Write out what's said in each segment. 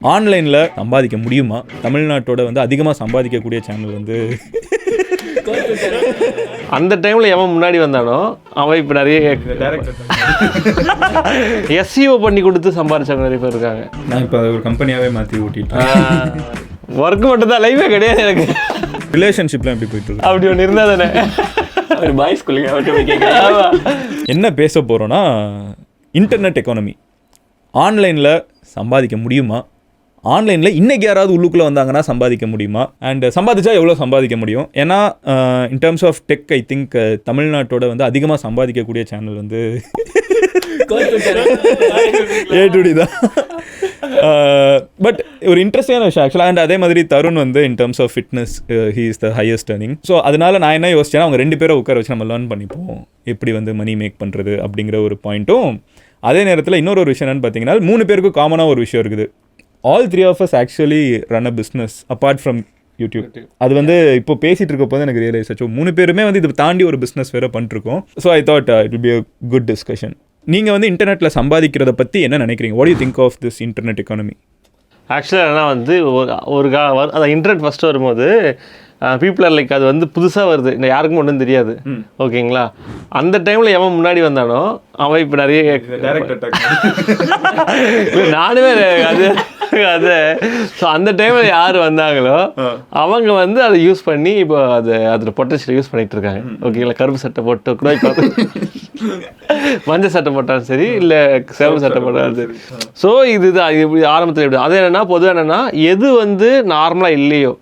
ஆன்லைனில் சம்பாதிக்க முடியுமா? தமிழ்நாட்டோட வந்து அதிகமாக சம்பாதிக்கக்கூடிய சேனல் வந்து அந்த டைமில் எவன் முன்னாடி வந்தானோ அவன் இப்போ நிறைய எஸ்இஓ பண்ணி கொடுத்து சம்பாதிச்சவங்க நிறைய பேர் இருக்காங்க. நான் இப்போ ஒரு கம்பெனியாகவே மாற்றி ஓட்டிட்டேன். ஒர்க்கு மட்டும்தான், லைஃபே கிடையாது எனக்கு. ரிலேஷன்ஷிப்லாம் எப்படி போயிட்டு இருக்கு? அப்படி ஒன்று இருந்தால் தானே ஒரு பாய்ஸ் ஸ்கூலுங்க. என்ன பேச போகிறோன்னா, இன்டர்நெட் எக்கானமி. ஆன்லைனில் சம்பாதிக்க முடியுமா? ஆன்லைனில் இன்றைக்கி யாராவது உள்ளுக்குள்ளே வந்தாங்கன்னா சம்பாதிக்க முடியுமா? அண்ட் சம்பாதிச்சா எவ்வளோ சம்பாதிக்க முடியும்? ஏன்னா in terms of tech I think தமிழ்நாட்டோட வந்து அதிகமாக சம்பாதிக்கக்கூடிய சேனல் வந்து ஏ2டி தான். பட் ஒரு இன்ட்ரெஸ்டிங்கான விஷயம் ஆக்சுவலாக. அண்ட் அதே மாதிரி தருண் வந்து in terms of fitness he is the highest earning. So அதனால நான் என்ன யோசிச்சேன்னா, அவங்க 2 பேரை உட்கார வச்சு நம்ம லேர்ன் பண்ணிப்போம் எப்படி வந்து மணி மேக் பண்ணுறது அப்படிங்கிற ஒரு பாயிண்ட்டும். அதே நேரத்தில் இன்னொரு விஷயம் என்னென்னு பார்த்தீங்கன்னா, 3 பேருக்கு காமனாக ஒரு விஷயம் இருக்குது. All 3 of us actually run a business apart from YouTube. அது வந்து இப்போ பேசிகிட்டு இருக்க போது எனக்கு ரியலைஸ் ஆச்சு, 3 பேருமே வந்து இதை தாண்டி ஒரு பிஸ்னஸ் வேறு பண்ணிருக்கோம். So I thought it will be a good discussion. நீங்கள் வந்து இன்டர்நெட்டில் சம்பாதிக்கிறத பற்றி என்ன நினைக்கிறீங்க? What you think of this internet economy? ஆக்சுவலாக என்ன வந்து அந்த இன்டர்நெட் ஃபஸ்ட்டு வரும்போது பீப்புள் ஆர் லைக் அது வந்து புதுசாக வருது, இந்த யாருக்கும் ஒன்றும் தெரியாது. ஓகேங்களா? அந்த டைமில் எவன் முன்னாடி வந்தானோ அவன் இப்போ நிறைய நானுமே அது ஸோ அந்த டைமில் யார் வந்தாங்களோ அவங்க வந்து அதை யூஸ் பண்ணி இப்போ அதில் பொட்டன்ஷியல் யூஸ் பண்ணிகிட்டு இருக்காங்க. ஓகேங்களா? கருப்பு சட்டை போட்டு கூட மஞ்சள் சட்டை போட்டாலும் சரி, இல்லை சிவப்பு சட்டை போட்டாலும் சரி. ஸோ இதுதான் இப்படி ஆரம்பத்தில் எப்படி அது என்னென்னா, பொதுவாக என்னென்னா, எது வந்து நார்மலாக இல்லையோ,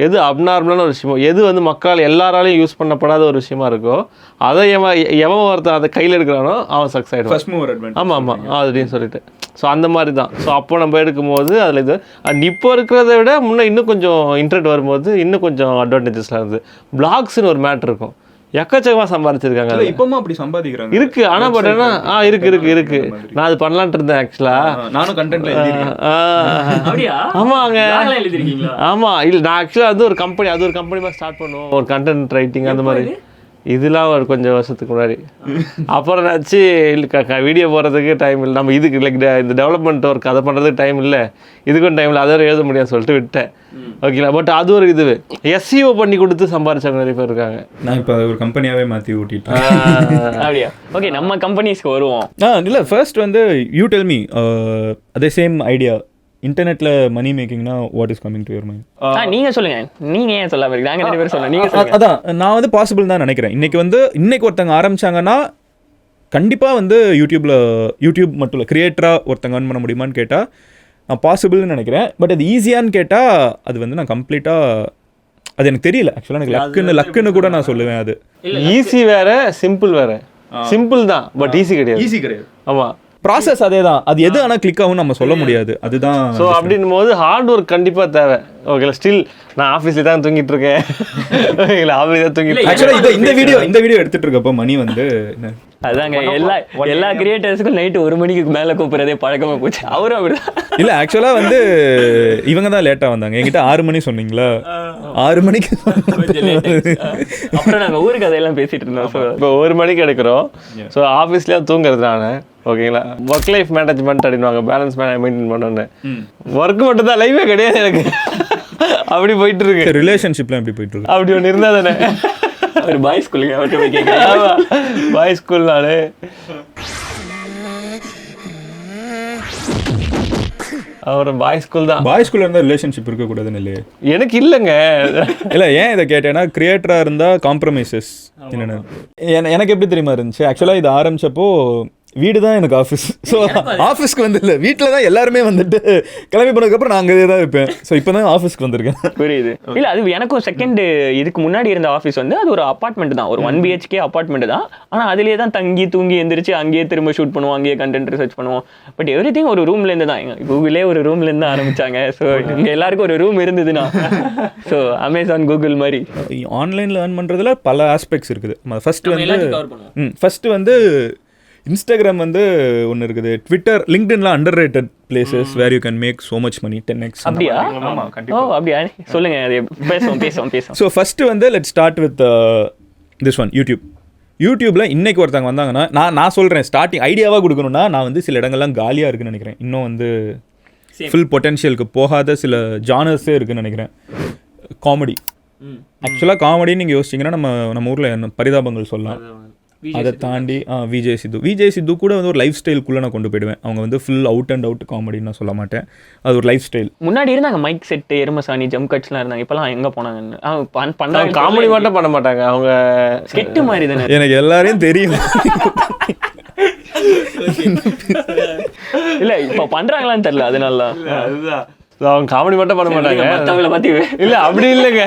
எது அப்நார்மலான ஒரு விஷயமோ, எது வந்து மக்களால் எல்லாராலையும் யூஸ் பண்ணப்படாத ஒரு விஷயமா இருக்கோ, அதை எவன் ஒருத்தன் அதை கையில் எடுக்கிறானோ அவன் சக்ஸஸ் ஆகிடும். ஆமாம் அப்படின்னு சொல்லிட்டு. ஸோ அந்த மாதிரி தான். ஸோ அப்போ நம்ம எடுக்கும்போது அதில் இது இப்போ இருக்கிறத விட முன்னே இன்னும் கொஞ்சம் இன்டர்நெட் வரும்போது இன்னும் கொஞ்சம் அட்வான்டேஜஸ்லாம் இருக்குது. பிளாக்ஸ்னு ஒரு மேட்ரு இருக்கும், எக்கச்சக்கமாக சம்பாதிச்சிருக்காங்க. இப்போவும் அப்படி சம்பாதிக்கிறாங்க இருக்குது. ஆனால் பட் என்ன இருக்கு நான் அது பண்ணலான்ட்டு இருந்தேன் ஆக்சுவலாக. நானும் கண்டென்ட்ல ஆமாங்க. ஆமாம் இல்லை, நான் ஆக்சுவலாக வந்து ஒரு கம்பெனி மாதிரி ஸ்டார்ட் பண்ணுவோம், ஒரு கண்டென்ட் ரைட்டிங் அந்த மாதிரி. இதெல்லாம் ஒரு கொஞ்சம் வருஷத்துக்கு முன்னாடி. அப்புறம் ஆச்சு வீடியோ போடுறதுக்கு டைம் இல்லை, நம்ம இதுக்கு லைக் இந்த டெவலப்மெண்ட் ஒர்க் அதை பண்ணுறதுக்கு டைம் இல்லை, இதுக்கும் டைம் இல்லை, அதை எழுத முடியாது சொல்லிட்டு விட்டேன். ஓகேங்களா? பட் அது ஒரு இது எஸ்இஓ பண்ணி கொடுத்து சம்பாதிச்சவங்க நிறைய பேர் இருக்காங்க. நான் இப்போ ஒரு கம்பெனியாகவே மாற்றி ஓட்டிட்டேன். அப்படியா? ஓகே, நம்ம கம்பெனிஸ்க்கு வருவோம். இல்லை, ஃபர்ஸ்ட் வந்து யூ டெல் மீ அதே சேம் ஐடியா. இன்டர்நெட்டில் மணி மேக்கிங்னா what is coming to your mind? நீங்கள் சொல்லுங்கள். நீங்கள் ஏன் சொல்லாம இருக்கீங்க? நாங்கள் 2 பேரும் சொல்லலாம். நீங்கள் அதான் நான் வந்து பாசிபிள் தான் நினைக்கிறேன். இன்னைக்கு ஒருத்தங்க ஆரம்பிச்சாங்கன்னா கண்டிப்பாக வந்து யூடியூப் மட்டும் இல்லை, கிரியேட்டராக ஒருத்தங்க earn பண்ண முடியுமான்னு கேட்டால் நான் பாசிபிள்னு நினைக்கிறேன். பட் அது ஈஸியான்னு கேட்டால் அது வந்து நான் கம்ப்ளீட்டாக அது எனக்கு தெரியல. ஆக்சுவலாக எனக்கு லக்குன்னு கூட நான் சொல்லுவேன். அது ஈஸி வேறு, சிம்பிள் வேறு. சிம்பிள் தான், பட் ஈஸி கிடையாது. ஆமாம், ப்ராசஸ் அதே தான். அது எது ஆனால் கிளிக் ஆகும் நம்ம சொல்ல முடியாது. அதுதான். ஸோ அப்படின்னும் போது ஹார்ட் ஒர்க் கண்டிப்பாக தேவை. ஓகேங்களா? ஸ்டில் நான் ஆஃபீஸில் தான் தூங்கிட்டு இருக்கேன். ஓகேங்களா? ஆஃபீஸில் தான் தூங்கிட்டு. ஆக்சுவலாக இந்த வீடியோ எடுத்துட்டு இருக்கப்போ மணி வந்து அதாங்க எல்லா கிரியேட்டர்ஸுக்கும் நைட்டு 1 மணிக்கு மேலே கூப்பிட்றதே பழக்கமாக போச்சு. அவரும் அப்படிதான். இல்லை, ஆக்சுவலாக வந்து இவங்க தான் லேட்டாக வந்தாங்க. என்கிட்ட 6 மணி சொன்னீங்களா? 6 மணிக்கு அப்புறம் நாங்கள் ஊருக்கு அதையெல்லாம் பேசிகிட்டு இருந்தோம். ஸோ இப்போ 1 மணிக்கு எடுக்கிறோம். ஸோ ஆஃபீஸ்லேயே தூங்குறது நான். ஓகேங்களா? ஒர்க் லைஃப் மேனேஜ்மெண்ட் அப்படின்வாங்க, பேலன்ஸ் மெயின்டைன் பண்ணணுன்னு. ஒர்க்கு மட்டும் தான், லைஃபே கிடையாது எனக்கு. அப்படி போயிட்டு இருக்கு. ரிலேஷன்ஷிப்லாம் எப்படி போயிட்டு இருக்கு? அப்படி ஒன்று இருந்தால் தானே ஒரு பாய்ஸ் ஸ்கூலுங்க. பாய்ஸ் ஸ்கூல் நானே. அப்புறம் பாய்ஸ் ஸ்கூல் தான். பாய்ஸ் ஸ்கூலில் இருந்தால் ரிலேஷன்ஷிப் இருக்கக்கூடாதுன்னு இல்லையே? எனக்கு இல்லைங்க. இல்லை, ஏன் இதை கேட்டேன்னா, கிரியேட்டராக இருந்தால் காம்ப்ரமைசஸ் என்னென்ன எனக்கு எப்படி தெரியுமா இருந்துச்சு. ஆக்சுவலாக இது ஆரம்பித்தப்போ வீடு தான் எனக்கு ஆஃபீஸ். ஸோ ஆஃபீஸ்க்கு வந்து இல்லை, வீட்டில் தான் எல்லாருமே வந்துட்டு கிளம்பி போனதுக்கப்புறம் நான் அங்கே தான் இருப்பேன். ஸோ இப்போ தான் ஆஃபீஸ்க்கு வந்திருக்கேன். புரியுது. இல்லை, அது எனக்கும் செகண்ட் இதுக்கு முன்னாடி இருந்த ஆஃபீஸ் வந்து அது ஒரு அப்பார்ட்மெண்ட் தான், ஒரு 1 BHK அப்பார்ட்மெண்ட் தான். ஆனால் அதிலே தான் தங்கி தூங்கி எந்திரிச்சு அங்கேயே திரும்ப ஷூட் பண்ணுவோம், அங்கேயே கண்டென்ட் ரிசர்ச் பண்ணுவோம். பட் எவ்ரிதிங் ஒரு ரூம்லேருந்து தான். கூகுளே ஒரு ரூம்லேருந்து தான் ஆரம்பித்தாங்க. ஸோ இங்கே எல்லாருக்கும் ஒரு ரூம் இருந்ததுன்னா, ஸோ அமேசான் கூகுள் மாதிரி ஆன்லைனில் ஏர்ன் பண்ணுறதுல பல ஆஸ்பெக்ட்ஸ் இருக்குது. ஃபஸ்ட்டு வந்து இன்ஸ்டாகிராம் வந்து ஒன்று இருக்குது, ட்விட்டர், லிங்க்டின்லாம் underrated places where you can make so much money, 10x. அப்படியா? அப்படியா? சொல்லுங்க, பேசுவோம். ஸோ ஃபஸ்ட்டு வந்து let start with this one, யூடியூப்பில் இன்றைக்கி ஒருத்தவங்க வந்தாங்கன்னா நான் சொல்கிறேன், ஸ்டார்டிங் ஐடியாவாக கொடுக்கணுன்னா நான் வந்து சில இடங்கள்லாம் காலியாக இருக்குன்னு நினைக்கிறேன். இன்னும் வந்து ஃபுல் பொட்டென்ஷியலுக்கு போகாத சில ஜானர்ஸே இருக்குன்னு நினைக்கிறேன். காமெடி ஆக்சுவலாக காமெடின்னு நீங்கள் யோசிச்சிங்கன்னா நம்ம ஊரில் என்ன பரிதாபங்கள் சொல்லலாம். அதை தாண்டி விஜய் சித்து கூட வந்து ஒரு லைஃப் ஸ்டைலுக்குள்ளே நான் கொண்டு போயிடுவேன். அவங்க வந்து ஃபுல் அவுட் அண்ட் அவுட் காமெடின்னு நான் சொல்ல மாட்டேன், அது ஒரு லைஃப் ஸ்டைல். முன்னாடி இருந்தாங்க மைக் செட்டு, எருமசாணி, ஜம் கட்ஸ்லாம் இருந்தாங்க. இப்போலாம் எங்கே போனாங்கன்னு பண்ணாங்க. காமெடி மட்டும் பண்ண மாட்டாங்க, அவங்க ஸ்கெட்டு மாதிரி தானே. எனக்கு எல்லாரையும் தெரியும். இல்லை இப்போ பண்ணுறாங்களான்னு தெரியல, அதனால அதுதான் அவங்க காமெடி மட்டும் பண்ண மாட்டாங்க. மற்றவங்கள பற்றி இல்லை அப்படி இல்லைங்க,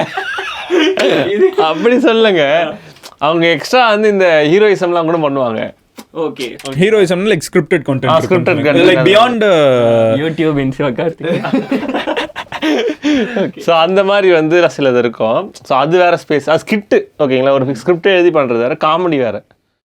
அப்படி சொல்லுங்க. அவங்க எக்ஸ்ட்ரா வந்து இந்த ஹீரோயிசம்லாம் கூட பண்ணுவாங்க. Okay, heroism like scripted content, scripted like beyond YouTube so அந்த மாதிரி வந்து சிலது இருக்கும். ஸோ அது வேற ஸ்பேஸ், அது ஸ்கிரிப்ட் ஓகேங்களா. ஒரு ஸ்கிரிப்ட் எழுதி பண்ணுறது வேற, காமெடி வேற.